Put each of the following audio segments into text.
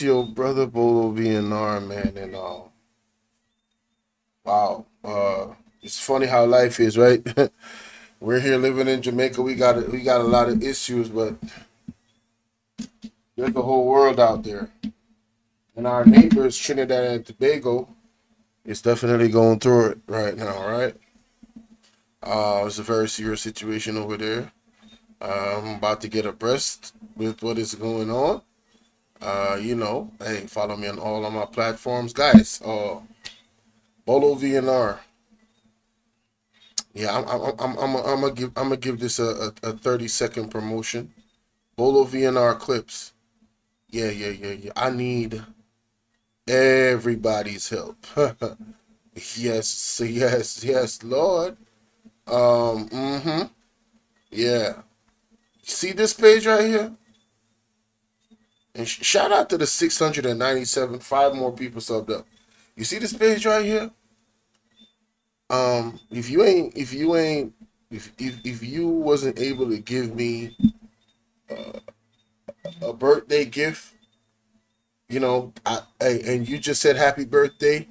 Your brother Bolo V&R, man, and wow, it's funny how life is, right? We're here living in Jamaica. We got a lot of issues, but there's the whole world out there, and our neighbors Trinidad and Tobago is definitely going through it right now, right? It's a very serious situation over there. I'm about to get abreast with what is going on. Hey, follow me on all of my platforms, guys. Bolo V&R. Yeah, I'm gonna give this a 30-second promotion. Bolo V&R clips. Yeah. I need everybody's help. Yes, Lord. Yeah. See this page right here? And shout out to the 697, five more people subbed up. You see this page right here? If you wasn't able to give me a birthday gift, and you just said happy birthday,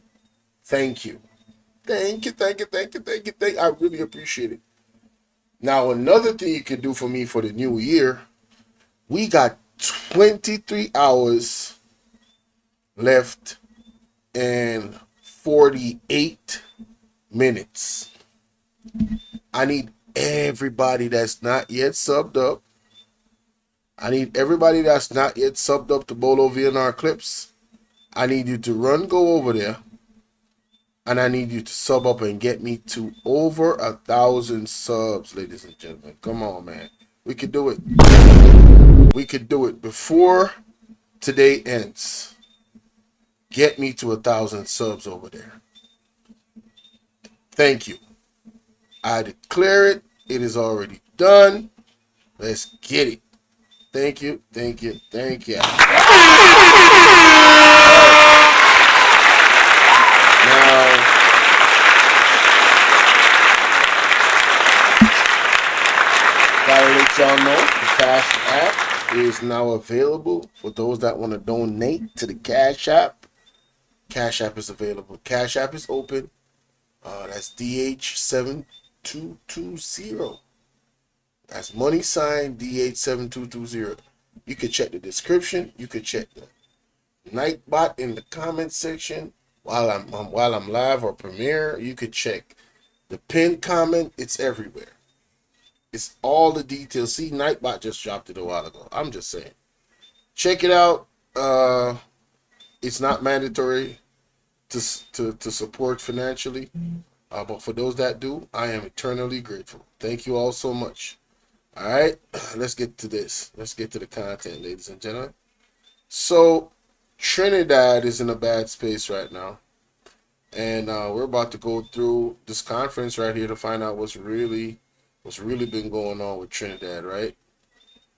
thank you. Thank you. I really appreciate it. Now, another thing you can do for me for the new year, we got 23 hours left and 48 minutes. I need everybody that's not yet subbed up. I need everybody that's not yet subbed up to Bolo V&R Clips. I need you to go over there. And I need you to sub up and get me to over 1,000 subs, ladies and gentlemen. Come on, man. We could do it. We could do it before today ends. Get me to 1,000 subs over there. Thank you. I declare it. It is already done. Let's get it. Thank you. Now, gotta let y'all know the Cash App is now available for those that want to donate to the Cash App. Cash App is available. Cash App is open. That's DH7220. That's money sign DH7220. You can check the description. You can check the Nightbot in the comment section while I'm live or premiere. You could check the pinned comment. It's everywhere. It's all the details. See, Nightbot just dropped it a while ago. I'm just saying. Check it out. It's not mandatory to support financially, but for those that do, I am eternally grateful. Thank you all so much. All right, let's get to this. Let's get to the content, ladies and gentlemen. So, Trinidad is in a bad space right now, and we're about to go through this conference right here to find out what's really been going on with Trinidad, right?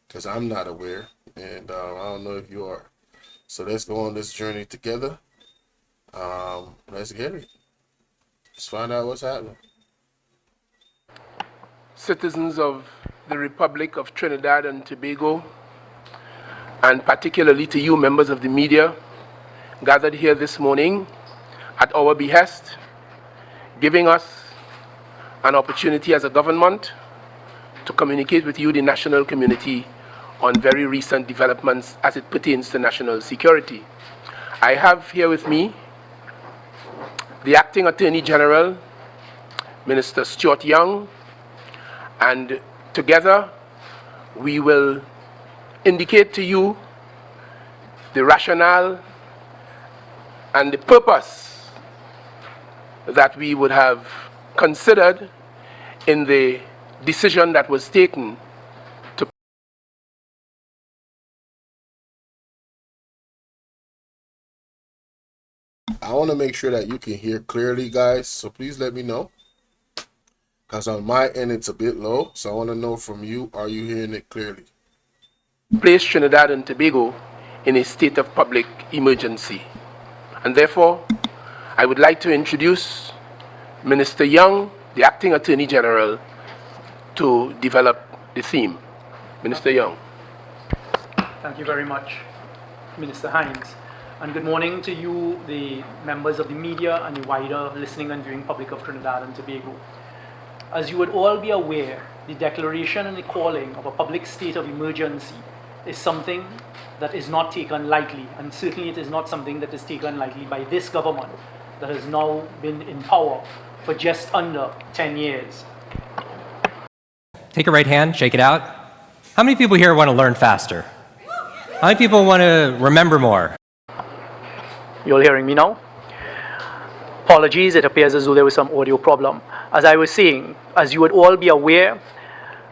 Because I'm not aware, and I don't know if you are. So let's go on this journey together. Let's get it. Let's find out what's happening. Citizens of the Republic of Trinidad and Tobago, and particularly to you members of the media gathered here this morning at our behest, giving us an opportunity as a government to communicate with you, the national community, on very recent developments as it pertains to national security. I have here with me the Acting Attorney General, Minister Stuart Young, and together we will indicate to you the rationale and the purpose that we would have considered in the decision that was taken to I want to make sure that you can hear clearly, guys, so please let me know. Because on my end, it's a bit low, so I want to know from you, are you hearing it clearly? place Trinidad and Tobago in a state of public emergency. And therefore, I would like to introduce Minister Young, the Acting Attorney General, to develop the theme. Minister Young. Thank you very much Minister Hines. And good morning to you, the members of the media and the wider listening and viewing public of Trinidad and Tobago. As you would all be aware, the declaration and the calling of a public state of emergency is something that is not taken lightly, and certainly it is not something that is taken lightly by this government that has now been in power for just under 10 years. Take your right hand, shake it out. How many people here want to learn faster? How many people want to remember more? You all hearing me now? Apologies, it appears as though there was some audio problem. As I was saying, as you would all be aware,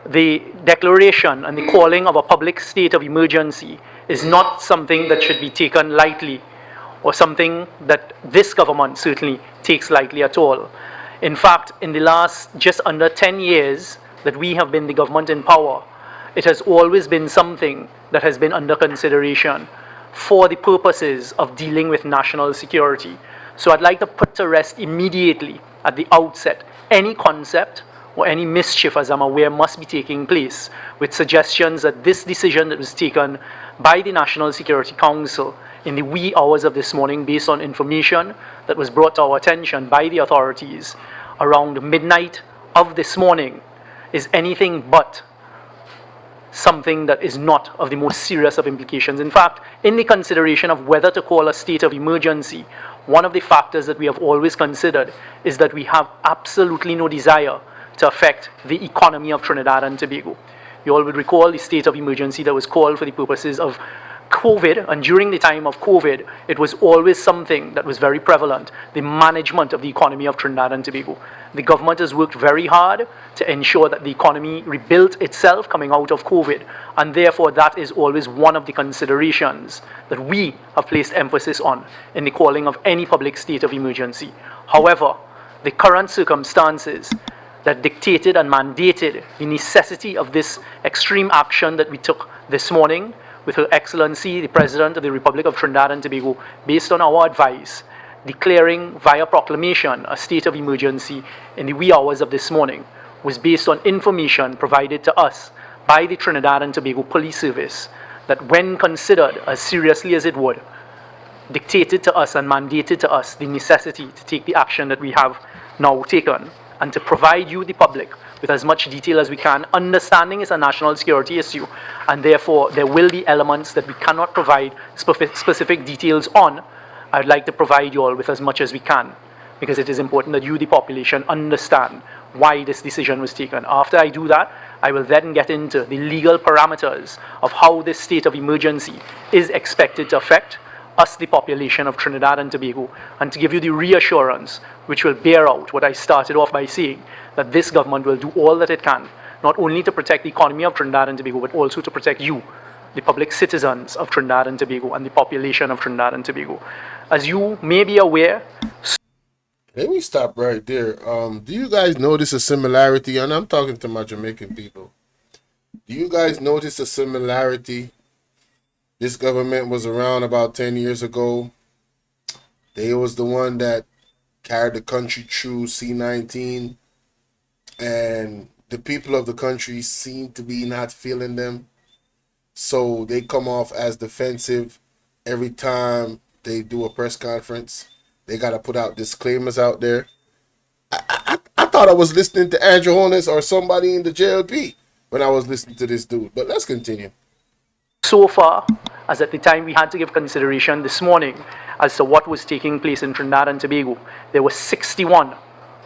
the declaration and the calling of a public state of emergency is not something that should be taken lightly, or something that this government certainly takes lightly at all. In fact, in the last just under 10 years that we have been the government in power, it has always been something that has been under consideration for the purposes of dealing with national security. So I'd like to put to rest immediately at the outset any concept or any mischief, as I'm aware, must be taking place with suggestions that this decision that was taken by the National Security Council in the wee hours of this morning, based on information that was brought to our attention by the authorities around midnight of this morning, is anything but something that is not of the most serious of implications. In fact, in the consideration of whether to call a state of emergency, one of the factors that we have always considered is that we have absolutely no desire to affect the economy of Trinidad and Tobago. You all would recall the state of emergency that was called for the purposes of COVID, and during the time of COVID, it was always something that was very prevalent, the management of the economy of Trinidad and Tobago. The government has worked very hard to ensure that the economy rebuilt itself coming out of COVID, and therefore that is always one of the considerations that we have placed emphasis on in the calling of any public state of emergency. However, the current circumstances that dictated and mandated the necessity of this extreme action that we took this morning with Her Excellency, the President of the Republic of Trinidad and Tobago, based on our advice, declaring via proclamation a state of emergency in the wee hours of this morning, was based on information provided to us by the Trinidad and Tobago Police Service that, when considered as seriously as it would, dictated to us and mandated to us the necessity to take the action that we have now taken, and to provide you, the public, with as much detail as we can. Understanding is a national security issue, and therefore there will be elements that we cannot provide specific details on. I'd like to provide you all with as much as we can, because it is important that you, the population, understand why this decision was taken. After I do that, I will then get into the legal parameters of how this state of emergency is expected to affect us, the population of Trinidad and Tobago, and to give you the reassurance which will bear out what I started off by saying, that this government will do all that it can, not only to protect the economy of Trinidad and Tobago, but also to protect you, the public citizens of Trinidad and Tobago, and the population of Trinidad and Tobago. As you may be aware... Let me stop right there. Do you guys notice a similarity? And I'm talking to my Jamaican people. Do you guys notice a similarity? This government was around about 10 years ago. They was the one that carried the country through C-19. And the people of the country seem to be not feeling them. So they come off as defensive every time they do a press conference. They got to put out disclaimers out there. I thought I was listening to Andrew Holness or somebody in the JLP when I was listening to this dude. But let's continue. So far, as at the time we had to give consideration this morning as to what was taking place in Trinidad and Tobago, there were 61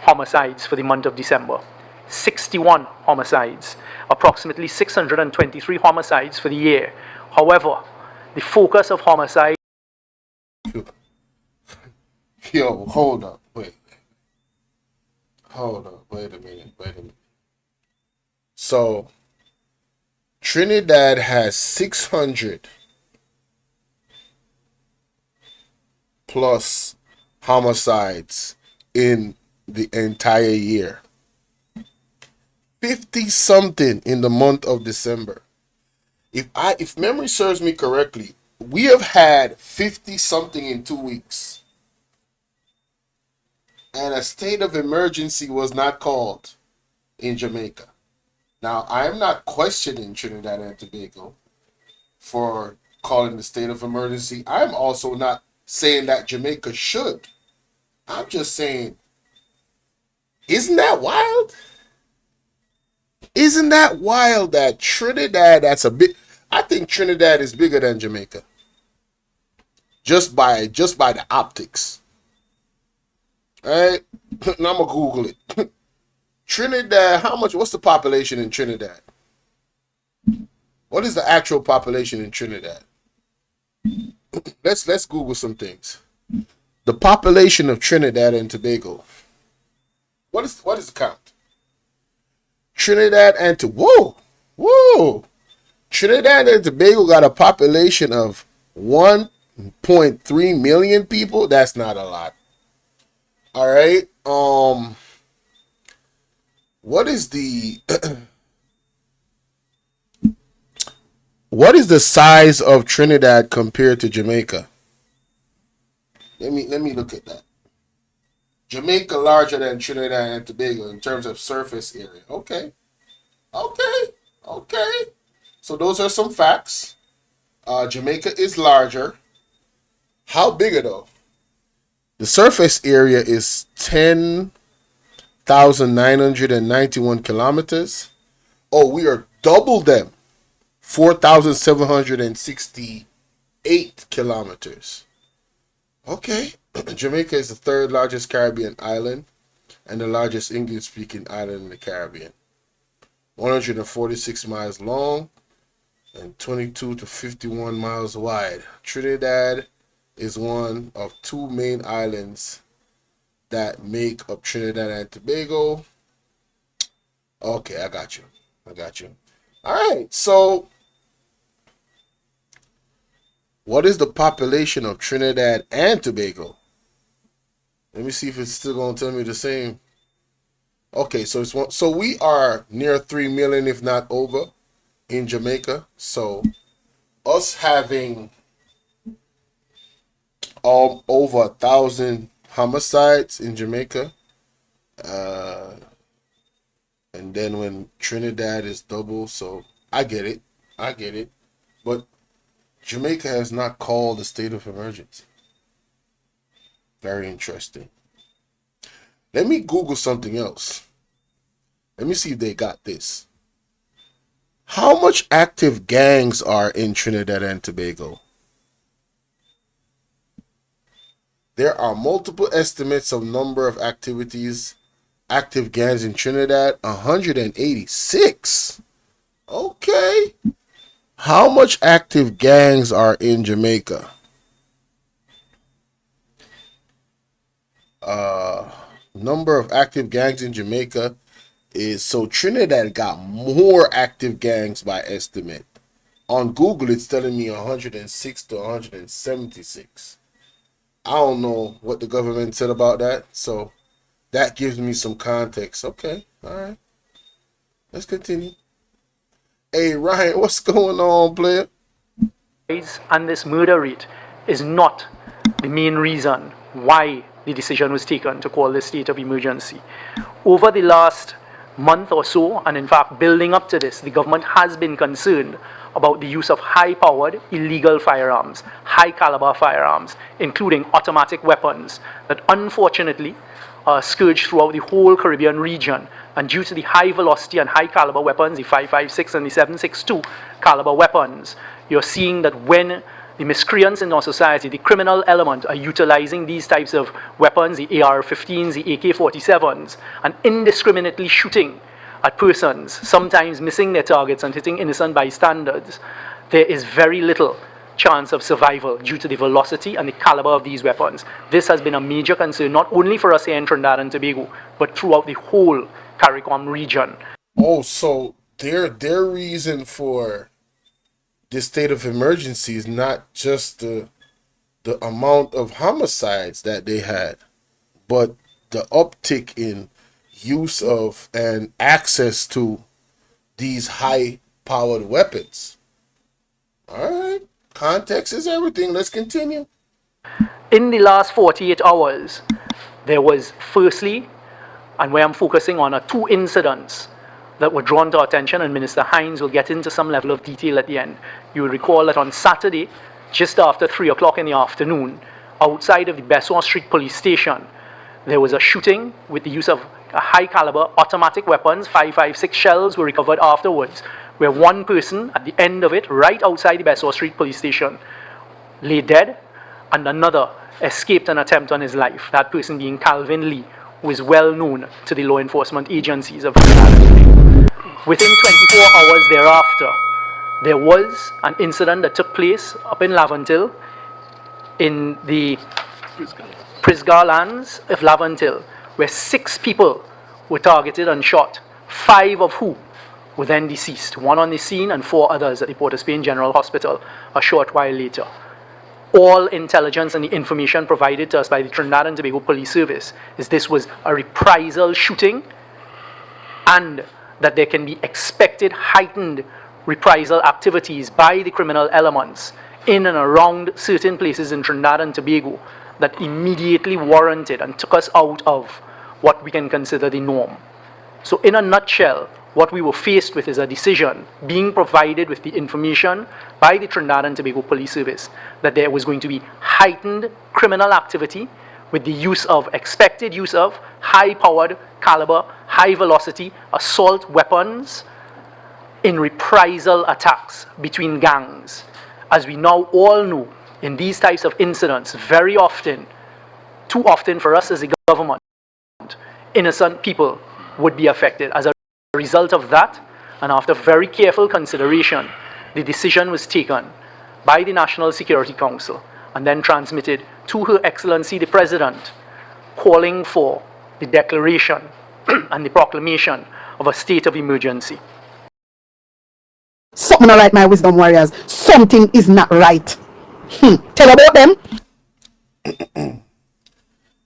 homicides for the month of December. 61 homicides, approximately 623 homicides for the year. However, the focus of homicide... Yo, hold up, wait a minute. So, Trinidad has 600 plus homicides in the entire year. 50 something in the month of December. If memory serves me correctly, we have had 50 something in 2 weeks. And a state of emergency was not called in Jamaica. Now, I am not questioning Trinidad and Tobago for calling the state of emergency. I'm also not saying that Jamaica should. I'm just saying, isn't that wild? Isn't that wild that Trinidad, I think Trinidad is bigger than Jamaica. Just by the optics. All right? Now I'm gonna Google it. Trinidad, what's the population in Trinidad? What is the actual population in Trinidad? Let's Google some things. The population of Trinidad and Tobago. What is the count? Trinidad and whoa. Trinidad and Tobago got a population of 1.3 million people. That's not a lot. All right. What is the what is the size of Trinidad compared to Jamaica? Let me look at that. Jamaica larger than Trinidad and Tobago in terms of surface area. Okay. So those are some facts. Jamaica is larger. How bigger though? The surface area is 10,991 kilometers. Oh, we are double them. 4,768 kilometers. Okay. Jamaica is the third largest Caribbean island and the largest English-speaking island in the Caribbean. 146 miles long and 22 to 51 miles wide. Trinidad is one of two main islands that make up Trinidad and Tobago. Okay, I got you. All right, so what is the population of Trinidad and Tobago? Let me see if it's still going to tell me the same. Okay, so we are near 3 million, if not over, in Jamaica. So us having over 1,000 homicides in Jamaica, and then when Trinidad is double, so I get it, but Jamaica has not called a state of emergency. Very interesting. Let me Google something else. Let me see if they got this. How much active gangs are in Trinidad and Tobago? There are multiple estimates of number of active gangs in Trinidad. 186. Okay. How much active gangs are in Jamaica? Number of active gangs in Jamaica is, so Trinidad got more active gangs by estimate. On Google, it's telling me 106 to 176. I don't know what the government said about that, so that gives me some context. Okay, all right. Let's continue. Hey, Ryan, what's going on, player? And this murder rate is not the main reason why the decision was taken to call this state of emergency. Over the last month or so, and in fact building up to this, the government has been concerned about the use of high-powered illegal firearms, high-caliber firearms, including automatic weapons that unfortunately scourge throughout the whole Caribbean region. And due to the high velocity and high caliber weapons, the 5.56 and the 7.62 caliber weapons, you're seeing that when the miscreants in our society, the criminal element, are utilizing these types of weapons, the AR-15s, the AK-47s, and indiscriminately shooting at persons, sometimes missing their targets and hitting innocent bystanders, there is very little chance of survival due to the velocity and the caliber of these weapons. This has been a major concern, not only for us here in Trinidad and Tobago, but throughout the whole CARICOM region. Oh, so their reason for this state of emergency is not just the amount of homicides that they had, but the uptick in use of and access to these high-powered weapons. All right. Context is everything. Let's continue. In the last 48 hours, there was firstly, and where I'm focusing on, are two incidents that were drawn to our attention, and Minister Hines will get into some level of detail at the end. You will recall that on Saturday, just after 3 o'clock in the afternoon, outside of the Besson Street police station, there was a shooting with the use of high caliber automatic weapons. 5.56 shells were recovered afterwards, where one person at the end of it, right outside the Besson Street police station, lay dead, and another escaped an attempt on his life, that person being Calvin Lee, who is well known to the law enforcement agencies of Trinidad. Within 24 hours thereafter, there was an incident that took place up in Laventille, in the Prisgar lands of Laventille, where 6 people were targeted and shot, 5 of whom were then deceased, 1 on the scene and 4 others at the Port of Spain General Hospital a short while later. All intelligence and the information provided to us by the Trinidad and Tobago Police Service is this was a reprisal shooting, and that there can be expected heightened reprisal activities by the criminal elements in and around certain places in Trinidad and Tobago that immediately warranted and took us out of what we can consider the norm. So in a nutshell, what we were faced with is a decision being provided with the information by the Trinidad and Tobago Police Service that there was going to be heightened criminal activity with the use of, expected use of, high-powered caliber, high-velocity assault weapons in reprisal attacks between gangs. As we now all know, in these types of incidents, very often, too often for us as a government, innocent people would be affected. As a result of that, and after very careful consideration, the decision was taken by the National Security Council and then transmitted to Her Excellency the President, calling for the declaration and the proclamation of a state of emergency. Something not right, my wisdom warriors. Something is not right. Tell about them.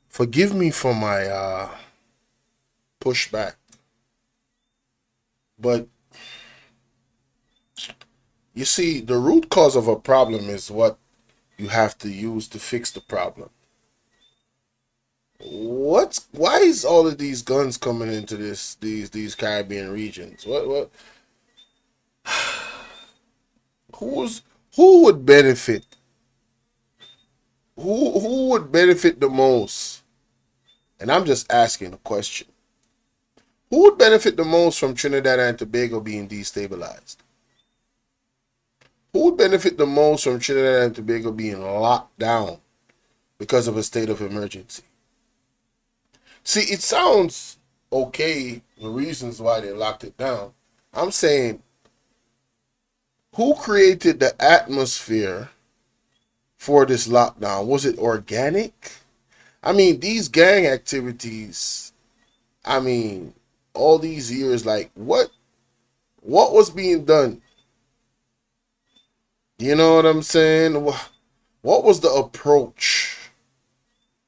Forgive me for my pushback, but you see, the root cause of a problem is what you have to use to fix the problem. Why is all of these guns coming into these Caribbean regions? What who would benefit? Who would benefit the most? And I'm just asking a question. Who would benefit the most from Trinidad and Tobago being destabilized? Who would benefit the most from Trinidad and Tobago being locked down because of a state of emergency? See, it sounds okay, the reasons why they locked it down. I'm saying, who created the atmosphere for this lockdown? Was it organic? I mean, these gang activities, I mean, all these years, like, what was being done? You know what I'm saying? What was the approach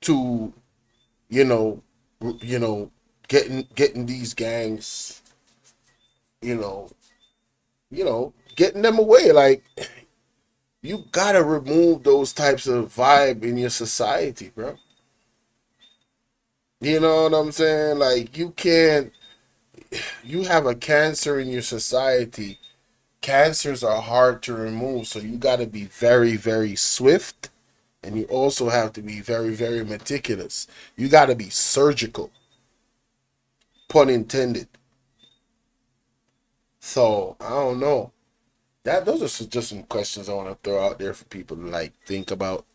to, getting these gangs, getting them away? Like, you gotta remove those types of vibe in your society, bro. You know what I'm saying? Like, you have a cancer in your society. Cancers are hard to remove, so you gotta be very, very swift, and you also have to be very, very meticulous. You gotta be surgical, pun intended. So, I don't know. Those are just some questions I want to throw out there for people to think about.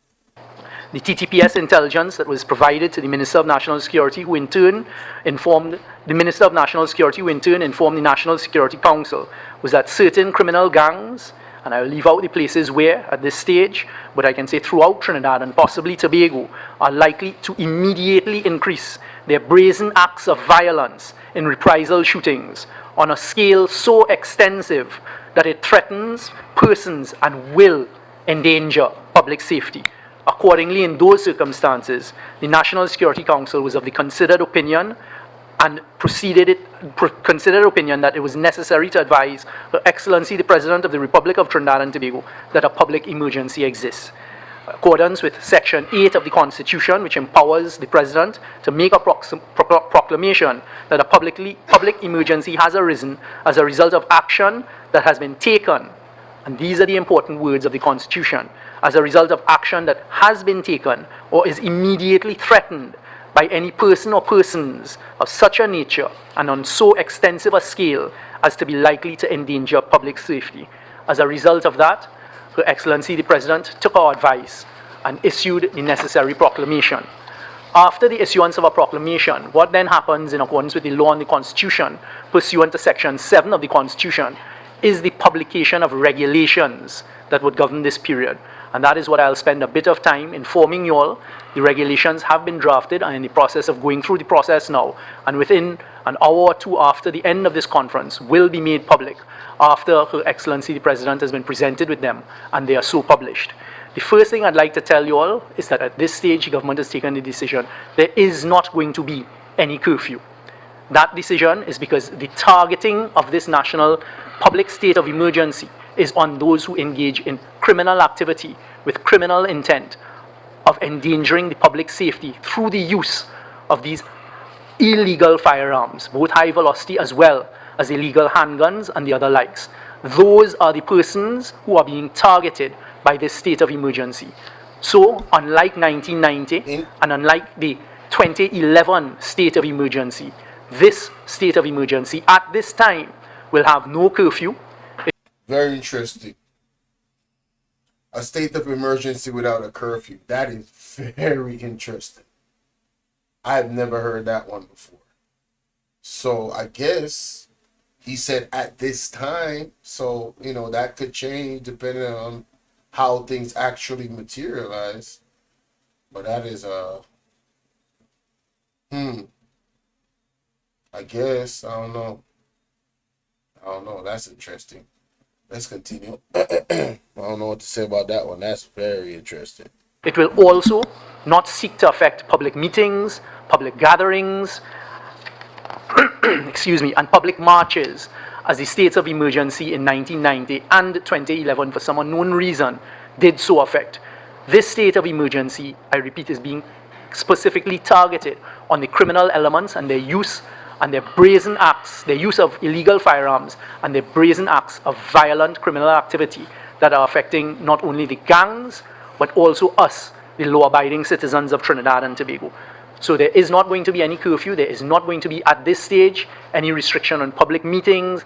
The TTPS intelligence that was provided to the Minister of National Security, who in turn informed the Minister of National Security, who in turn informed the National Security Council, was that certain criminal gangs, and I'll leave out the places where at this stage, but I can say throughout Trinidad and possibly Tobago, are likely to immediately increase their brazen acts of violence in reprisal shootings on a scale so extensive that it threatens persons and will endanger public safety. Accordingly, in those circumstances, the National Security Council was of the considered opinion and considered opinion that it was necessary to advise Her Excellency the President of the Republic of Trinidad and Tobago that a public emergency exists. accordance with Section 8 of the Constitution, which empowers the President to make a proclamation that a public emergency has arisen as a result of action that has been taken. And these are the important words of the Constitution. As a result of action that has been taken or is immediately threatened by any person or persons of such a nature and on so extensive a scale as to be likely to endanger public safety. As a result of that, Her Excellency the President took our advice and issued the necessary proclamation. After the issuance of a proclamation, what then happens in accordance with the law and the Constitution, pursuant to Section 7 of the Constitution, is the publication of regulations that would govern this period. And that is what I'll spend a bit of time informing you all. The regulations have been drafted and in the process of going through the process now. And within an hour or two after the end of this conference will be made public after Her Excellency the President has been presented with them and they are so published. The first thing I'd like to tell you all is that at this stage, the government has taken the decision there is not going to be any curfew. That decision is because the targeting of this national public state of emergency is on those who engage in criminal activity with criminal intent of endangering the public safety through the use of these illegal firearms, both high velocity as well as illegal handguns and the other likes. Those are the persons who are being targeted by this state of emergency. So, unlike 1990 and unlike the 2011 state of emergency, this state of emergency at this time will have no curfew. Very interesting. A state of emergency without a curfew. That is very interesting. I've never heard that one before. So I guess he said at this time. So, you know, that could change depending on how things actually materialize. But that is I guess. I don't know. That's interesting. Let's continue. I don't know what to say about that one. That's very interesting. It will also not seek to affect public meetings, public gatherings, and public marches, as the states of emergency in 1990 and 2011, for some unknown reason, did so affect. This state of emergency, I repeat, is being specifically targeted on the criminal elements and their use and their brazen acts, their use of illegal firearms and their brazen acts of violent criminal activity that are affecting not only the gangs, but also us, the law-abiding citizens of Trinidad and Tobago. So there is not going to be any curfew. There is not going to be, at this stage, any restriction on public meetings,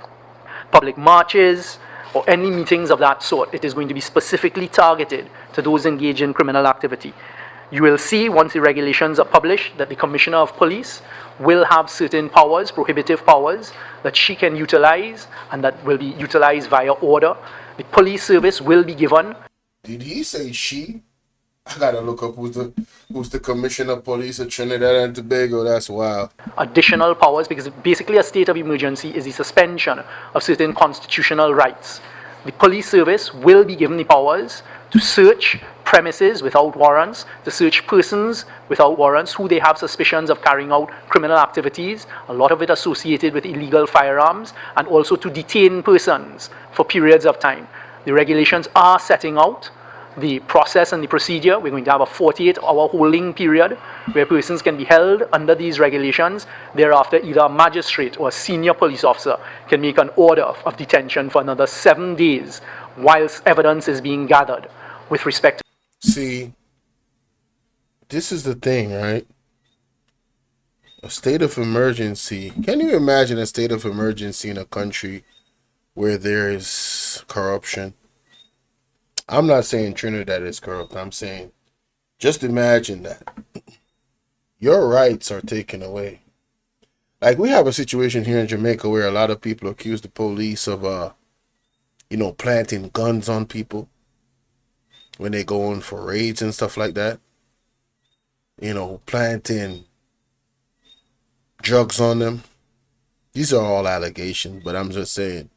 public marches, or any meetings of that sort. It is going to be specifically targeted to those engaged in criminal activity. You will see, once the regulations are published, that the Commissioner of Police will have certain powers, prohibitive powers, that she can utilize, and that will be utilized via order. The police service will be given. Did he say she? I gotta look up who's the Commissioner of Police of Trinidad and Tobago. That's wild. Additional powers, because basically a state of emergency is the suspension of certain constitutional rights. The police service will be given the powers to search premises without warrants, to search persons without warrants who they have suspicions of carrying out criminal activities, a lot of it associated with illegal firearms, and also to detain persons for periods of time. The regulations are setting out the process and the procedure. We're going to have a 48-hour holding period where persons can be held under these regulations. Thereafter, either a magistrate or a senior police officer can make an order of detention for another 7 days whilst evidence is being gathered with respect to... See, this is the thing, right? A state of emergency. Can you imagine a state of emergency in a country where there is corruption? I'm not saying Trinidad is corrupt. I'm saying just imagine that your rights are taken away. Like, we have a situation here in Jamaica where a lot of people accuse the police of, planting guns on people when they go in for raids and stuff like that. Planting drugs on them. These are all allegations, but I'm just saying,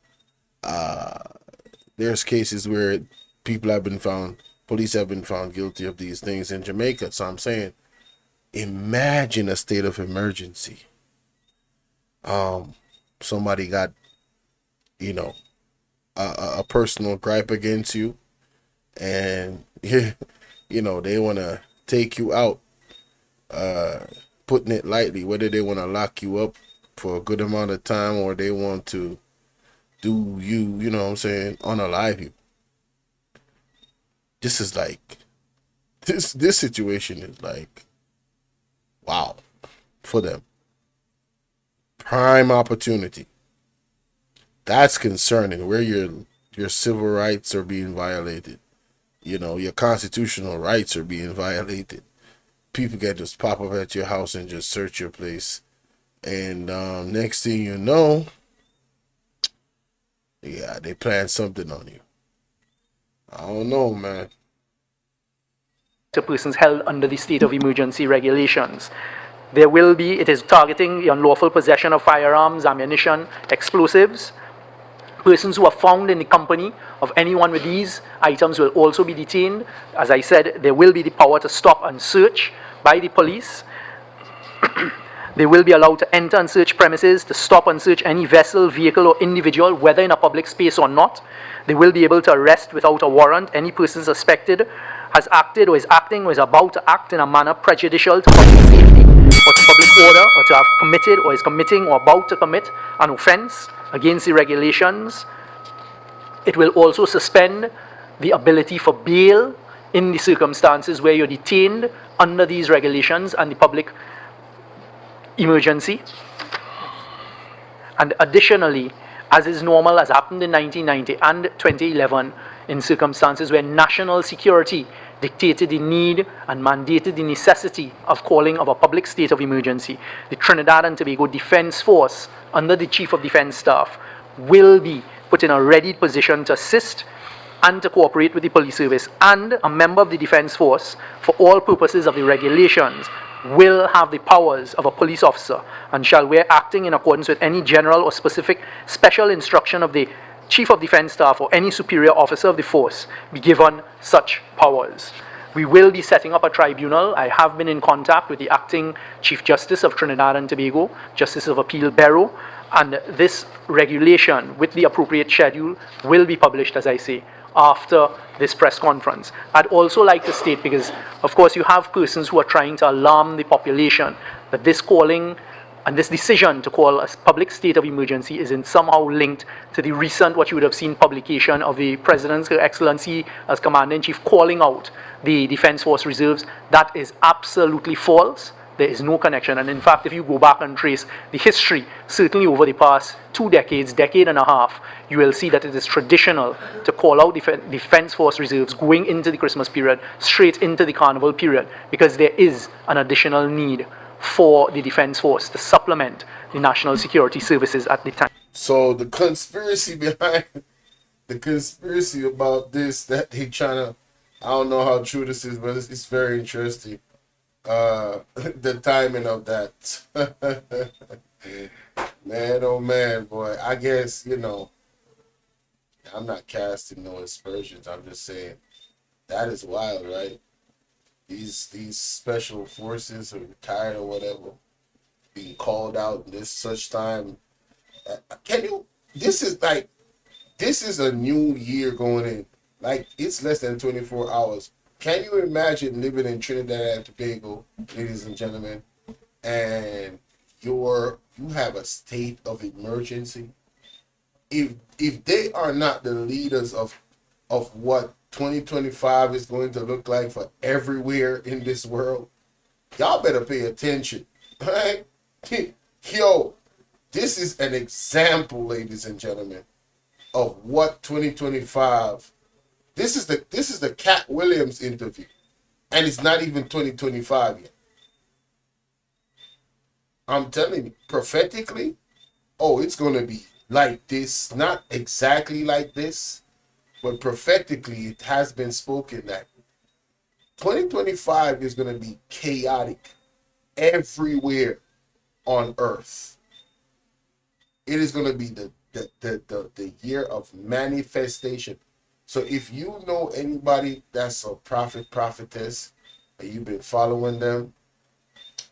there's cases where police have been found guilty of these things in Jamaica. So I'm saying, imagine a state of emergency. Somebody got, a personal gripe against you, and they want to take you out, putting it lightly, whether they want to lock you up for a good amount of time or they want to do you, you know what I'm saying, unalive you. This is like, this situation is like, wow, for them. Prime opportunity. That's concerning, where your civil rights are being violated. Your constitutional rights are being violated. People can just pop up at your house and just search your place. And next thing you know, yeah, they plan something on you. I don't know, man. To persons held under the state of emergency regulations. It is targeting the unlawful possession of firearms, ammunition, explosives. Persons who are found in the company of anyone with these items will also be detained. As I said, there will be the power to stop and search by the police. They will be allowed to enter and search premises, to stop and search any vessel, vehicle, or individual, whether in a public space or not. They will be able to arrest without a warrant any person suspected has acted or is acting or is about to act in a manner prejudicial to public safety or to public order, or to have committed or is committing or about to commit an offense against the regulations. It will also suspend the ability for bail in the circumstances where you're detained under these regulations and the public emergency. And additionally, as is normal, as happened in 1990 and 2011, in circumstances where national security dictated the need and mandated the necessity of calling of a public state of emergency, the Trinidad and Tobago Defense Force, under the Chief of Defense Staff, will be put in a ready position to assist and to cooperate with the police service, and a member of the Defense Force, for all purposes of the regulations, will have the powers of a police officer and shall, where acting in accordance with any general or specific special instruction of the Chief of Defense Staff or any superior officer of the force, be given such powers. We will be setting up a tribunal. I have been in contact with the acting Chief Justice of Trinidad and Tobago, Justice of Appeal Barrow, and this regulation with the appropriate schedule will be published, as I say, after this press conference. I'd also like to state, because of course you have persons who are trying to alarm the population, that this calling and this decision to call a public state of emergency is in somehow linked to the recent, what you would have seen, publication of the President's Excellency as Commander-in-Chief calling out the Defense Force Reserves. That is absolutely false. There is no connection. And in fact, if you go back and trace the history, certainly over the past 2 decades, decade and a half, you will see that it is traditional to call out Defense Force Reserves going into the Christmas period, straight into the Carnival period, because there is an additional need for the Defense Force to supplement the national security services at the time. So the conspiracy about this, that they trying to, I don't know how true this is, but it's very interesting. The timing of that. Man, oh man, boy. I guess, I'm not casting no aspersions. I'm just saying that is wild, right? These special forces are retired or whatever, being called out in this such time. This is a new year going in. Like, it's less than 24 hours. Can you imagine living in Trinidad and Tobago, ladies and gentlemen, and you have a state of emergency? If they are not the leaders of what 2025 is going to look like for everywhere in this world, y'all better pay attention, right? Yo, this is an example, ladies and gentlemen, of what 2025. This is the Cat Williams interview, and it's not even 2025 yet. I'm telling you, prophetically, it's gonna be like this, not exactly like this, but prophetically, it has been spoken that 2025 is going to be chaotic everywhere on earth. It is going to be the year of manifestation. So if you know anybody that's a prophet, prophetess, and you've been following them,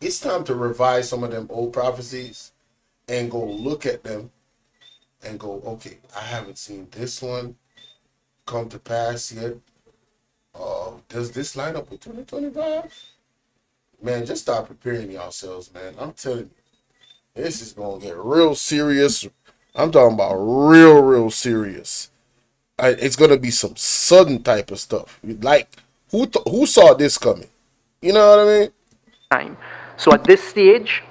it's time to revise some of them old prophecies and go look at them and go, okay, I haven't seen this one come to pass yet. Does this line up with 2025? Man, just start preparing yourselves, man. I'm telling you, this is gonna get real serious. I'm talking about real serious. It's gonna be some sudden type of stuff. Like who saw this coming? You know what I mean? time. So at this stage,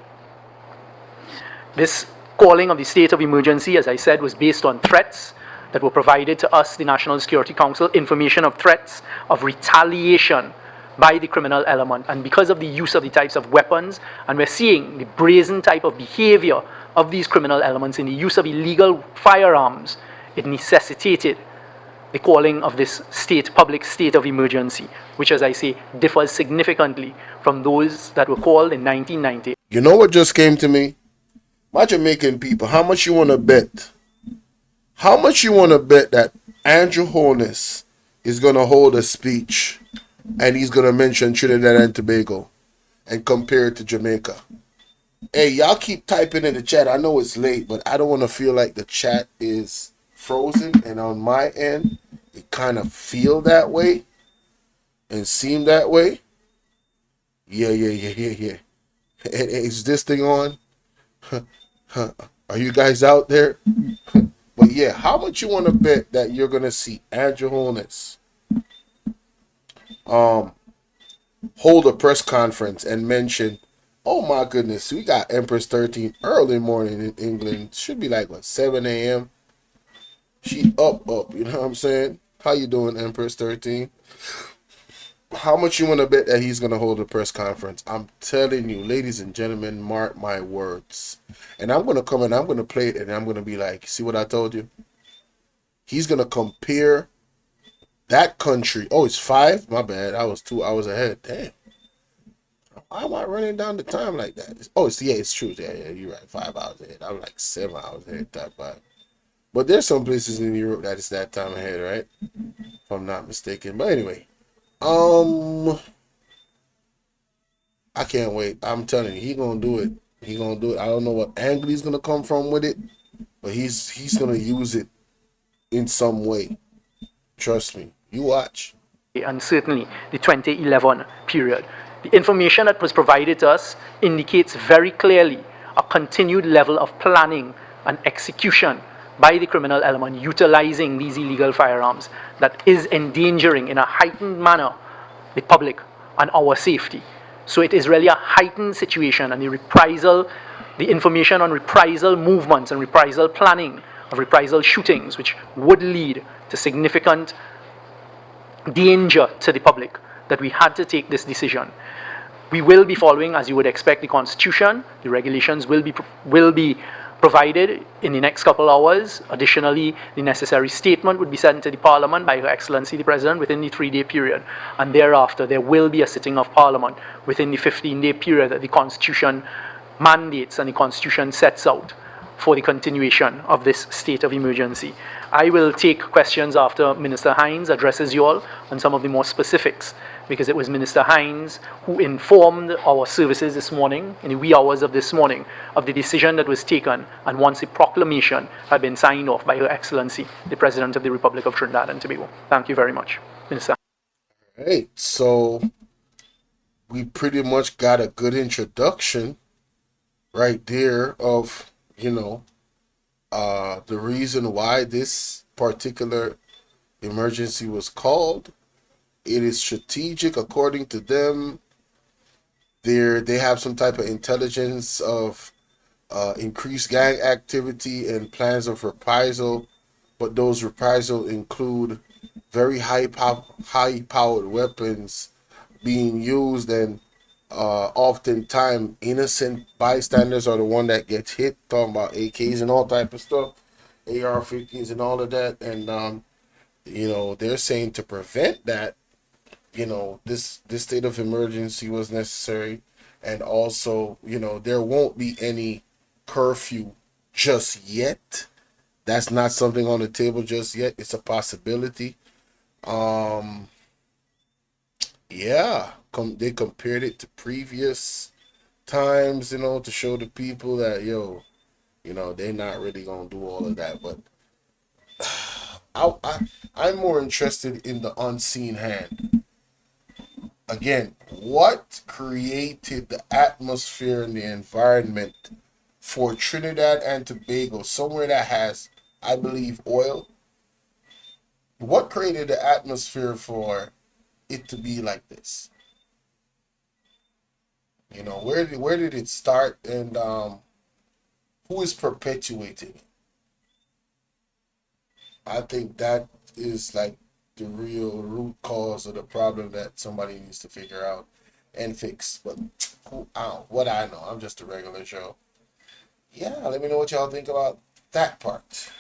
this calling of the state of emergency, as I said, was based on threats that were provided to us, the National Security Council, information of threats of retaliation by the criminal element. And because of the use of the types of weapons, and we're seeing the brazen type of behavior of these criminal elements in the use of illegal firearms, it necessitated the calling of this public state of emergency, which, as I say, differs significantly from those that were called in 1990. You know what just came to me? My Jamaican people, how much you want to bet? How much you want to bet that Andrew Holness is going to hold a speech and he's going to mention Trinidad and Tobago and compare it to Jamaica? Hey, y'all keep typing in the chat. I know it's late, but I don't want to feel like the chat is frozen. And on my end, it kind of feel that way and seem that way. Yeah. Is this thing on? Are you guys out there? But yeah, how much you want to bet that you're gonna see Andrew Holness hold a press conference and mention, oh my goodness, we got Empress 13 early morning in England. Should be like what, 7 a.m. She up, you know what I'm saying? How you doing, Empress 13? How much you want to bet that he's going to hold a press conference? I'm telling you, ladies and gentlemen, mark my words. And I'm going to come and I'm going to play it and I'm going to be like, see what I told you? He's going to compare that country. Oh, it's 5? My bad. I was 2 hours ahead. Damn. Why am I running down the time like that? It's true. Yeah, you're right. 5 hours ahead. I'm like 7 hours ahead that time. But there's some places in Europe that it's that time ahead, right? If I'm not mistaken. But anyway. I can't wait. I'm telling you, he gonna do it. He gonna do it. I don't know what angle he's gonna come from with it, but he's gonna use it in some way. Trust me. You watch. And certainly the 2011 period. The information that was provided to us indicates very clearly a continued level of planning and execution by the criminal element utilizing these illegal firearms that is endangering in a heightened manner the public and our safety. So it is really a heightened situation, and the information on reprisal movements and reprisal planning of reprisal shootings, which would lead to significant danger to the public, that we had to take this decision. We will be following, as you would expect, the Constitution. The regulations will be provided in the next couple hours. Additionally, the necessary statement would be sent to the Parliament by Her Excellency the President within the 3-day period. And thereafter, there will be a sitting of Parliament within the 15-day period that the Constitution mandates and the Constitution sets out for the continuation of this state of emergency. I will take questions after Minister Hines addresses you all on some of the more specifics, because it was Minister Hines who informed our services this morning, in the wee hours of this morning, of the decision that was taken, and once the proclamation had been signed off by Her Excellency, the President of the Republic of Trinidad and Tobago. Thank you very much, Minister. Hey, so we pretty much got a good introduction right there of, the reason why this particular emergency was called. It is strategic, according to them. They have some type of intelligence of increased gang activity and plans of reprisal, but those reprisal include very high-powered weapons being used, and oftentimes innocent bystanders are the one that gets hit. Talking about AKs and all type of stuff, AR-15s and all of that, and they're saying to prevent that, this state of emergency was necessary, and also, there won't be any curfew just yet. That's not something on the table just yet. It's a possibility. Yeah, they compared it to previous times, to show the people that they're not really gonna do all of that. But I'm more interested in the unseen hand. Again, what created the atmosphere and the environment for Trinidad and Tobago, somewhere that has, I believe, oil? What created the atmosphere for it to be like this? You know, where did it start, and who is perpetuating it? I think that is like the real root cause of the problem that somebody needs to figure out and fix. But what I know, I'm just a regular Joe. Yeah, let me know what y'all think about that part.